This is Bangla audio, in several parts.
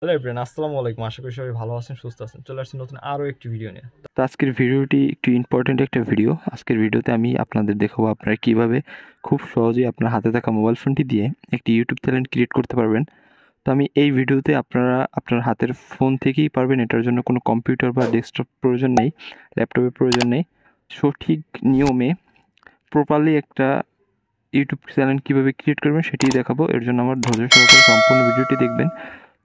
হ্যালো এভরিওয়ান, আসসালামু আলাইকুম। আশা করি সবাই ভালো আছেন, সুস্থ আছেন। চলে আসছি নতুন আরও একটি ভিডিও নিয়ে। তো আজকের ভিডিওটি একটু ইম্পর্ট্যান্ট একটা ভিডিও। আজকের ভিডিওতে আমি আপনাদের দেখাবো আপনারা কিভাবে খুব সহজেই আপনার হাতে থাকা মোবাইল ফোনটি দিয়ে একটি ইউটিউব চ্যানেল ক্রিয়েট করতে পারবেন। তো আমি এই ভিডিওতে আপনারা আপনার হাতের ফোন থেকেই পারবেন। এটার জন্য কোনো কম্পিউটার বা ডেস্কটপ প্রয়োজন নেই, ল্যাপটপের প্রয়োজন নেই। সঠিক নিয়মে প্রপারলি একটা ইউটিউব চ্যানেল কীভাবে ক্রিয়েট করবেন সেটিই দেখাবো। এর জন্য আমার ধৈর্য সহকারে সম্পূর্ণ ভিডিওটি দেখবেন,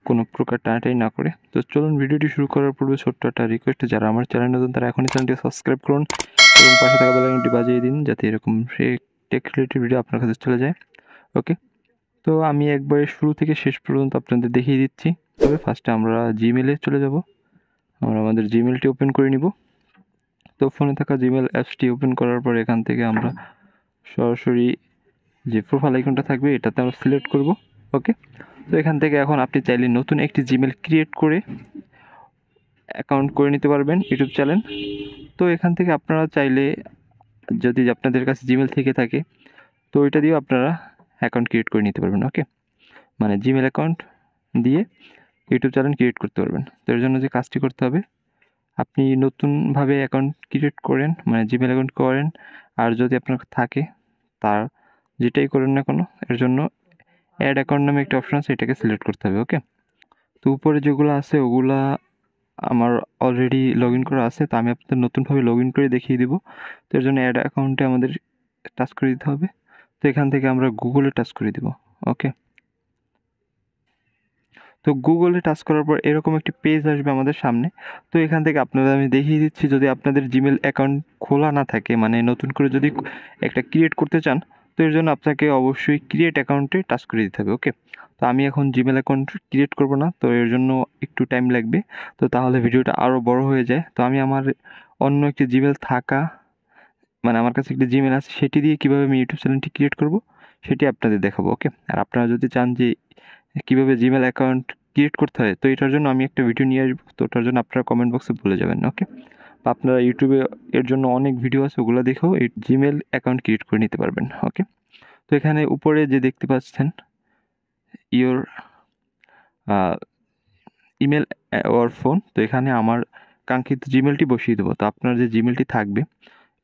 কোনো প্রকার টানাটানি না করে। তো চলুন ভিডিওটি শুরু করার পূর্বে ছোট্ট একটা রিকোয়েস্ট, যারা আমার চ্যানেল নতুন তারা এখনই চ্যানেলটি সাবস্ক্রাইব করুন এবং পাশে থাকা বেল আইকনটি বাজিয়ে দিন যাতে এরকম টেক রিলেটেড ভিডিও আপনার কাছে চলে যায়। ওকে, তো আমি একবারে শুরু থেকে শেষ পর্যন্ত আপনাদের দেখিয়ে দিচ্ছি। তবে ফার্স্টে আমরা জিমেলে চলে যাব। আমরা আমাদের জিমেলটি ওপেন করে নিব। তো ফোনে থাকা জিমেল অ্যাপসটি ওপেন করার পর এখান থেকে আমরা সরাসরি যে প্রোফাইল আইকনটা থাকবে এটাতে আমরা সিলেক্ট করব। ওকে, তো এখান থেকে এখন আপনি চাইলে নতুন একটি জিমেল ক্রিয়েট করে অ্যাকাউন্ট করে নিতে পারবেন ইউটিউব চ্যানেল। তো এখান থেকে আপনারা চাইলে যদি আপনাদের কাছে জিমেল থেকে থাকে তো ওইটা দিয়েও আপনারা অ্যাকাউন্ট ক্রিয়েট করে নিতে পারবেন। ওকে, মানে জিমেল অ্যাকাউন্ট দিয়ে ইউটিউব চ্যানেল ক্রিয়েট করতে পারবেন। তো এর জন্য যে কাজটি করতে হবে, আপনি নতুনভাবে অ্যাকাউন্ট ক্রিয়েট করেন, মানে জিমেল অ্যাকাউন্ট করেন, আর যদি আপনার থাকে তার যেটাই করেন না কোনো, এর জন্য অ্যাড অ্যাকাউন্ট নামে একটা অপশন আছে, এটাকে সিলেক্ট করতে হবে। ওকে, তো উপরে যেগুলো আছে ওগুলা আমার অলরেডি লগ ইন করা আছে, তো আমি আপনাদের নতুনভাবে লগ ইন করে দেখিয়ে দিব। তো এর জন্য অ্যাড অ্যাকাউন্টে আমাদের টাচ করে দিতে হবে। তো এখান থেকে আমরা গুগলে টাচ করে দিব। ওকে, তো গুগলে টাচ করার পর এরকম একটি পেজ আসবে আমাদের সামনে। তো এখান থেকে আপনাদের আমি দেখিয়ে দিচ্ছি, যদি আপনাদের জিমেল অ্যাকাউন্ট খোলা না থাকে, মানে নতুন করে যদি একটা ক্রিয়েট করতে চান, তো এর জন্য আপনাকে অবশ্যই ক্রিয়েট অ্যাকাউন্টে টাচ করে দিতে হবে। ওকে, তো আমি এখন জিমেল অ্যাকাউন্ট ক্রিয়েট করব না, তো এর জন্য একটু টাইম লাগবে। তো তাহলে ভিডিওটা আরও বড় হয়ে যায়। তো আমি আমার অন্য একটি জিমেল থাকা, মানে আমার কাছে একটি জিমেল আছে, সেটি দিয়ে কীভাবে আমি ইউটিউব চ্যানেলটি ক্রিয়েট করব সেটি আপনাদের দেখাবো। ওকে, আর আপনারা যদি চান যে কীভাবে জিমেল অ্যাকাউন্ট ক্রিয়েট করতে হয়, তো এটার জন্য আমি একটা ভিডিও নিয়ে আসবো। তো ওটার জন্য আপনারা কমেন্ট বক্সে বলে যাবেন। ওকে, বা আপনারা ইউটিউবে এর জন্য অনেক ভিডিও আছে, ওগুলো দেখেও এই জিমেল অ্যাকাউন্ট ক্রিয়েট করে নিতে পারবেন। ওকে, তো এখানে উপরে যে দেখতে পাচ্ছেন ইওর ইমেল ওর ফোন, তো এখানে আমার কাঙ্ক্ষিত জিমেলটি বসিয়ে দেবো। তো আপনার যে জিমেলটি থাকবে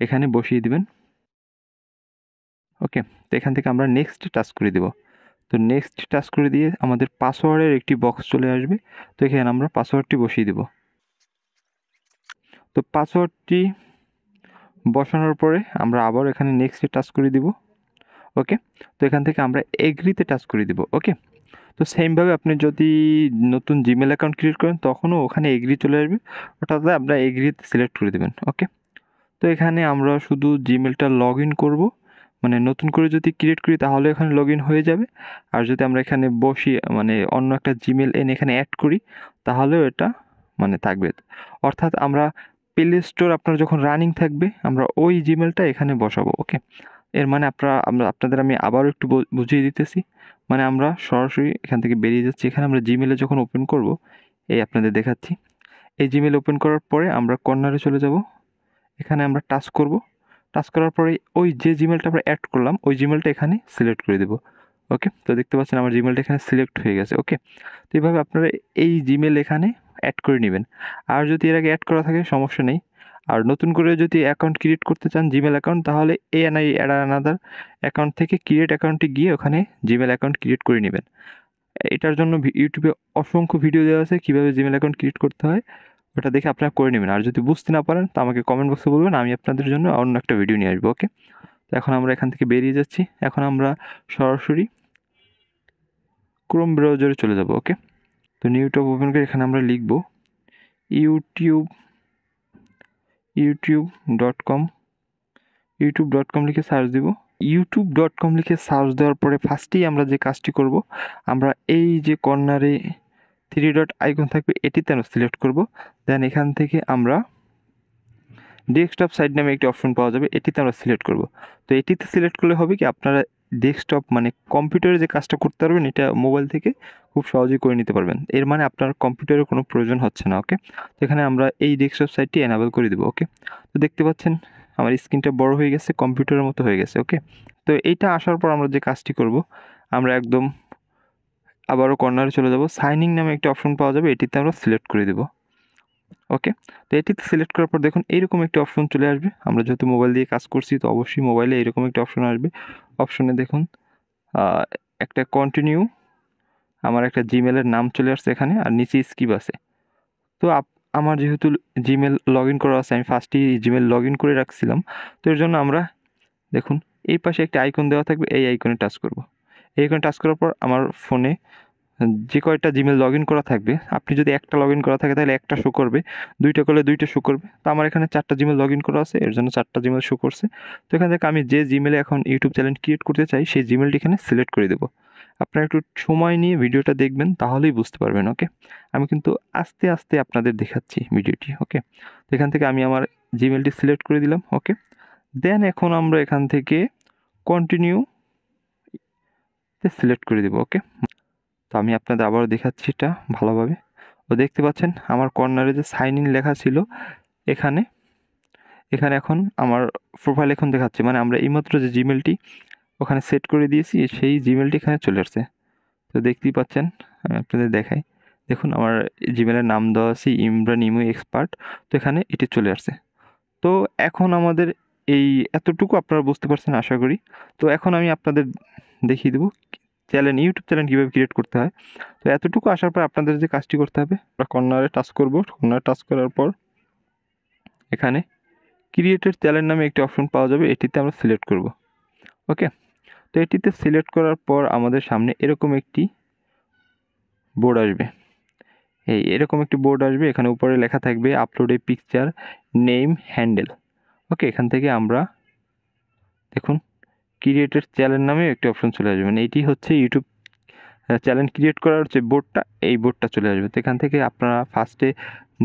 এখানে বসিয়ে দিবেন। ওকে, তো এখান থেকে আমরা নেক্সট টাচ করে দেব। তো নেক্সট টাচ করে দিয়ে আমাদের পাসওয়ার্ডের একটি বক্স চলে আসবে। তো এখানে আমরা পাসওয়ার্ডটি বসিয়ে দেব। তো পাসওয়ার্ডটি বসানোর পরে আমরা আবার এখানে নেক্সটে টাচ করে দিব। ওকে, তো এখান থেকে আমরা এগ্রিতে টাচ করে দিব। ওকে, তো সেমভাবে আপনি যদি নতুন জিমেল অ্যাকাউন্ট ক্রিয়েট করেন তখনও ওখানে এগ্রি চলে আসবে, ওটাতে আপনারা এগ্রিতে সিলেক্ট করে দেবেন। ওকে, তো এখানে আমরা শুধু জিমেলটা লগ ইন করবো, মানে নতুন করে যদি ক্রিয়েট করি তাহলে এখানে লগ ইন হয়ে যাবে। আর যদি আমরা এখানে বসি, মানে অন্য একটা জিমেল এনে এখানে অ্যাড করি, তাহলেও এটা মানে থাকবে। অর্থাৎ আমরা প্লে স্টোর আপনার যখন রানিং থাকবে আমরা ওই জিমেলটা এখানে বসাবো। ওকে, এর মানে আপনাদের আমি আবারও একটু বুঝিয়ে দিতেছি। মানে আমরা সরাসরি এখান থেকে বেরিয়ে যাচ্ছি। এখানে আমরা জিমেলে যখন ওপেন করব, এই আপনাদের দেখাচ্ছি, এই জিমেল ওপেন করার পরে আমরা কর্নারে চলে যাব। এখানে আমরা টাচ করব। টাচ করার পরে ওই যে জিমেলটা আমরা অ্যাড করলাম ওই জিমেলটা এখানে সিলেক্ট করে দেবো। ওকে, তো দেখতে পাচ্ছেন আমার জিমেলটা এখানে সিলেক্ট হয়ে গেছে। ওকে, তো এইভাবে আপনারা এই জিমেল এখানে অ্যাড করে নেবেন। আর যদি এর আগে অ্যাড করা থাকে সমস্যা নেই। আর নতুন করে যদি অ্যাকাউন্ট ক্রিয়েট করতে চান জিমেল অ্যাকাউন্ট, তাহলে অ্যাড আনাদার অ্যাকাউন্ট থেকে ক্রিয়েট অ্যাকাউন্টে গিয়ে ওখানে জিমেল অ্যাকাউন্ট ক্রিয়েট করে নেবেন। এটার জন্য ইউটিউবে অসংখ্য ভিডিও দেওয়া আছে কীভাবে জিমেল অ্যাকাউন্ট ক্রিয়েট করতে হয়, ওটা দেখে আপনারা করে নেবেন। আর যদি বুঝতে না পারেন তো আমাকে কমেন্ট বক্সে বলবেন, আমি আপনাদের জন্য অন্য একটা ভিডিও নিয়ে আসবো। ওকে, তো এখন আমরা এখান থেকে বেরিয়ে যাচ্ছি। এখন আমরা সরাসরি ক্রোম ব্রাউজারে চলে যাব। ওকে, তো নিউ ট্যাব ওপেন করে এখানে আমরা লিখব ইউটিউব.com লিখে সার্চ দিব। ইউটিউব.com লিখে সার্চ দেওয়ার পরে ফার্স্টেই আমরা যে কাজটি করব, আমরা এই যে কর্নারে 3 ডট আইকন থাকবে এটিতে আমরা সিলেক্ট করব। দেন এখান থেকে আমরা ডেস্কটপ সাইট নামে একটি অপশন পাওয়া যাবে, এটিতে আমরা সিলেক্ট করব। তো এটিতে সিলেক্ট করলে হবে কি, আপনারা ডেস্কটপ মানে কম্পিউটারে যে কাজটা করতে পারবেন এটা মোবাইল থেকে খুব সহজেই করে নিতে পারবেন। এর মানে আপনার কম্পিউটারের কোনো প্রয়োজন হচ্ছে না। ওকে, তো এখানে আমরা এই ডেস্কটপ সাইটটি এনাবেল করে দেবো। ওকে, তো দেখতে পাচ্ছেন আমার স্ক্রিনটা বড় হয়ে গেছে, কম্পিউটারের মতো হয়ে গেছে। ওকে, তো এইটা আসার পর আমরা যে কাজটি করব, আমরা একদম আবারও কর্নারে চলে যাব, সাইন ইন নামে একটা অপশন পাওয়া যাবে, এটিতে আমরা সিলেক্ট করে দেব। ওকে, তো এটিতে সিলেক্ট করার পর দেখুন এইরকম একটি অপশন চলে আসবে। আমরা যেহেতু মোবাইল দিয়ে কাজ করছি তো অবশ্যই মোবাইলে এরকম একটি অপশন আসবে। অপশনে দেখুন একটা কন্টিনিউ, আমার একটা জিমেলের নাম চলে আসছে এখানে, আর নিচে স্কিপ আছে। তো আমার যেহেতু জিমেল লগ ইন করা আছে, আমি ফার্স্টেই জিমেল লগ ইন করে রাখছিলাম, তো এর জন্য আমরা দেখুন এই পাশে একটা আইকন দেওয়া থাকবে, এই আইকনে টাচ করব। এই আইকনে টাচ করার পর আমার ফোনে যে কয়টা জিমেল লগ ইন করা থাকবে, আপনি যদি একটা লগ ইন করা থাকে তাহলে একটা শো করবে, দুইটা করলে দুইটা শো করবে। তো আমার এখানে 4টা জিমেল লগ ইন করা আছে, এর জন্য 4টা জিমেল শো করছে। তো এখান থেকে আমি যে জিমেলে এখন ইউটিউব চ্যানেল ক্রিয়েট করতে চাই সেই জিমেলটি এখানে সিলেক্ট করে দেবো। আপনারা একটু সময় নিয়ে ভিডিওটা দেখবেন, তাহলেই বুঝতে পারবেন। ওকে, আমি কিন্তু আস্তে আস্তে আপনাদের দেখাচ্ছি ভিডিওটি। ওকে, তো এখান থেকে আমি আমার জিমেলটি সিলেক্ট করে দিলাম। ওকে, দেন এখন আমরা এখান থেকে কন্টিনিউ সিলেক্ট করে দেবো। ওকে, তো আমি আপনাদের আবারও দেখাচ্ছি এটা ভালোভাবে। ও দেখতে পাচ্ছেন আমার কর্নারে যে সাইন ইন লেখা ছিল এখানে এখন আমার প্রোফাইল এখন দেখাচ্ছে, মানে আমরা এইমাত্র যে জিমেলটি ওখানে সেট করে দিয়েছি সেই জিমেলটি এখানে চলে আসছে। তো দেখতেই পাচ্ছেন, আমি আপনাদের দেখাই। দেখুন আমার জিমেলের নাম দেওয়া আছে ইমরান ইমু এক্সপার্ট, তো এখানে এটি চলে আসছে। তো এখন আমাদের এই এতটুকু আপনারা বুঝতে পারছেন আশা করি। তো এখন আমি আপনাদের দেখিয়ে দেবো ইউটিউব চ্যানেল কীভাবে ক্রিয়েট করতে হয়। তো এতটুকু আসার পর আপনাদের যে কাজটি করতে হবে, আমরা কর্নারে টাচ করব। কর্নারে টাচ করার পর এখানে ক্রিয়েটেড চ্যানেল নামে একটি অপশন পাওয়া যাবে, এটিতে আমরা সিলেক্ট করব। ওকে, তো এটিতে সিলেক্ট করার পর আমাদের সামনে এরকম একটি বোর্ড আসবে। এরকম একটি বোর্ড আসবে, এখানে উপরে লেখা থাকবে upload a picture name handle. Okay, এখান থেকে আমরা দেখুন ক্রিয়েটেড চ্যানেল নামে একটি অপশন চলে আসবে, মানে এটি হচ্ছে ইউটিউব চ্যানেল ক্রিয়েট করার যে বোর্ডটা, এই বোর্ডটা চলে আসবে। তো এখান থেকে আপনারা ফার্স্টে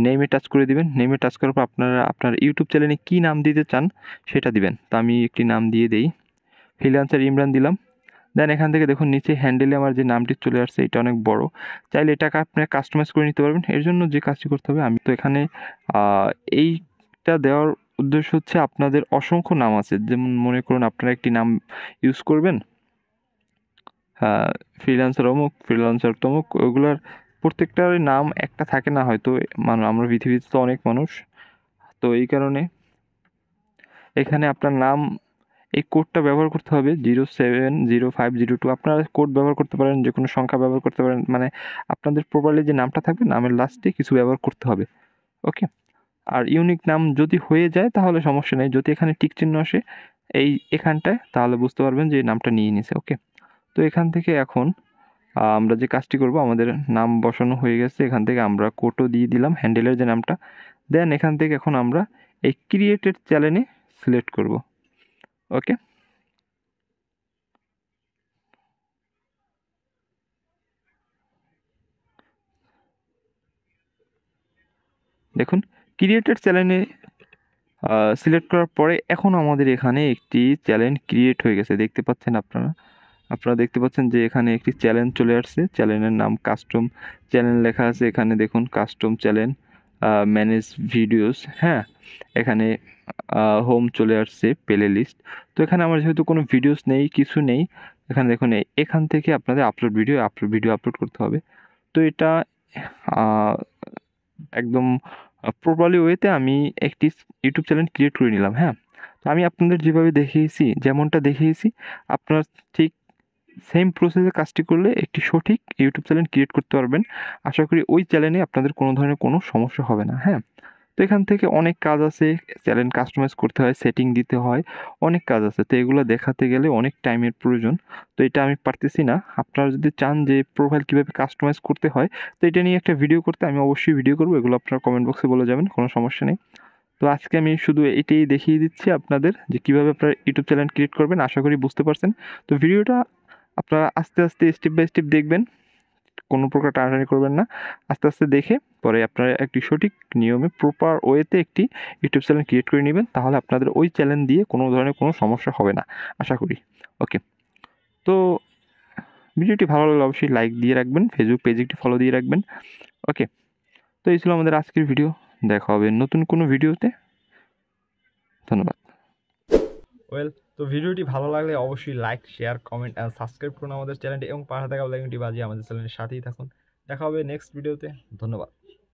নেমে টাচ করে দিবেন। নেমে টাচ করার পর আপনারা আপনার ইউটিউব চ্যানেলে কী নাম দিতে চান সেটা দিবেন। তো আমি একটি নাম দিয়ে দেই, ফ্রিল্যান্সার ইমরান দিলাম। দেন এখান থেকে দেখুন নিচে হ্যান্ডেলে আমার যে নামটি চলে আসছে এটা অনেক বড়, চাইলে এটাকে আপনি কাস্টমাইজ করে নিতে পারবেন। এর জন্য যে কাজটি করতে হবে, আমি তো এখানে এইটা দেওয়ার উদ্দেশ্য হচ্ছে আপনাদের অসংখ্য নাম আছে, যেমন মনে করুন আপনারা একটি নাম ইউজ করবেন ফ্রিল্যান্সার অমুক, ফ্রিল্যান্সার তমুক, ওগুলার প্রত্যেকটারই নাম একটা থাকে না হয়তো, আমরা পৃথিবীতে তো অনেক মানুষ, তো এই কারণে এখানে আপনার নাম এই কোডটা ব্যবহার করতে হবে 070502। আপনারা কোড ব্যবহার করতে পারেন, যে কোনো সংখ্যা ব্যবহার করতে পারেন, মানে আপনাদের প্রপারলি যে নামটা থাকবে নামের লাস্টে কিছু ব্যবহার করতে হবে। ওকে, আর ইউনিক নাম যদি হয়ে যায় তাহলে সমস্যা নেই, যদি এখানে টিক চিহ্ন আসে এখানটায় তাহলে বুঝতে পারবেন যে এই নামটা নিয়ে নিছে। ওকে, তো এখান থেকে এখন আমরা যে কাজটি করব, আমাদের নাম বসানো হয়ে গেছে, এখান থেকে আমরা কোডও দিয়ে দিলাম হ্যান্ডেলের যে নামটা। দেন এখান থেকে এখন আমরা এই ক্রিয়েটেড চ্যানেলে সিলেক্ট করব। ওকে, দেখুন ক্রিয়েটেড চ্যানেলে সিলেক্ট করার পরে এখন আমাদের এখানে একটি চ্যানেল ক্রিয়েট হয়ে গেছে, দেখতে পাচ্ছেন আপনারা দেখতে পাচ্ছেন যে এখানে একটি চ্যানেল চলে আসছে। চ্যানেলের নাম কাস্টম চ্যানেল লেখা আছে, এখানে দেখুন কাস্টম চ্যানেল ম্যানেজ ভিডিওস। হ্যাঁ, এখানে হোম চলে আসছে, প্লে লিস্ট। তো এখানে আমার যেহেতু কোনো ভিডিওস নেই, কিছু নেই, এখানে দেখুন এখান থেকে আপনাদের আপলোড ভিডিও আপলোড করতে হবে। তো এটা একদম প্রপারলি ওয়েতে আমি একটি ইউটিউব চ্যানেল ক্রিয়েট করে নিলাম। হ্যাঁ, তো আমি আপনাদের যেভাবে দেখিয়েছি, যেমনটা দেখিয়েছি, আপনারা ঠিক সেম প্রসেসে কাজটি করলে একটি সঠিক ইউটিউব চ্যানেল ক্রিয়েট করতে পারবেন। আশা করি ওই চ্যানেলে আপনাদের কোনো ধরনের কোনো সমস্যা হবে না। হ্যাঁ, তো এখান থেকে অনেক কাজ আছে, চ্যানেল কাস্টমাইজ করতে হয়, সেটিং দিতে হয়, অনেক কাজ আছে। তো এগুলো দেখাতে গেলে অনেক টাইমের প্রয়োজন, তো এটা আমি পারতেছি না। আপনারা যদি চান যে প্রোফাইল কীভাবে কাস্টমাইজ করতে হয়, তো এটা নিয়ে একটা ভিডিও করতে আমি অবশ্যই ভিডিও করবো, এগুলো আপনারা কমেন্ট বক্সে বলে যাবেন, কোনো সমস্যা নেই। তো আজকে আমি শুধু এটাই দেখিয়ে দিচ্ছি আপনাদের যে কীভাবে আপনারা ইউটিউব চ্যানেল ক্রিয়েট করবেন। আশা করি বুঝতে পারছেন। তো ভিডিওটা আপনারা আস্তে আস্তে স্টেপ বাই স্টেপ দেখবেন, কোনো প্রকার টানাটানি করবেন না, আস্তে আস্তে দেখে পরে আপনারা একটি সঠিক নিয়মে প্রপার ওয়েতে একটি ইউটিউব চ্যানেল ক্রিয়েট করে নেবেন, তাহলে আপনাদের ওই চ্যানেল দিয়ে কোনো ধরনের কোনো সমস্যা হবে না আশা করি। ওকে, তো ভিডিওটি ভালো লাগলে অবশ্যই লাইক দিয়ে রাখবেন, ফেসবুক পেজে একটি ফলো দিয়ে রাখবেন। ওকে, তো এই ছিল আমাদের আজকের ভিডিও, দেখা হবে নতুন কোনো ভিডিওতে। ধন্যবাদ। ওয়েল, তো ভিডিওটি ভালো লাগলে অবশ্যই like, share, comment and subscribe করুন আমাদের চ্যানেলটি এবং পাশে থাকা বেল আইকনটি বাজিয়ে আমাদের চ্যানেলের সাথেই থাকুন। দেখা হবে নেক্সট ভিডিওতে। ধন্যবাদ।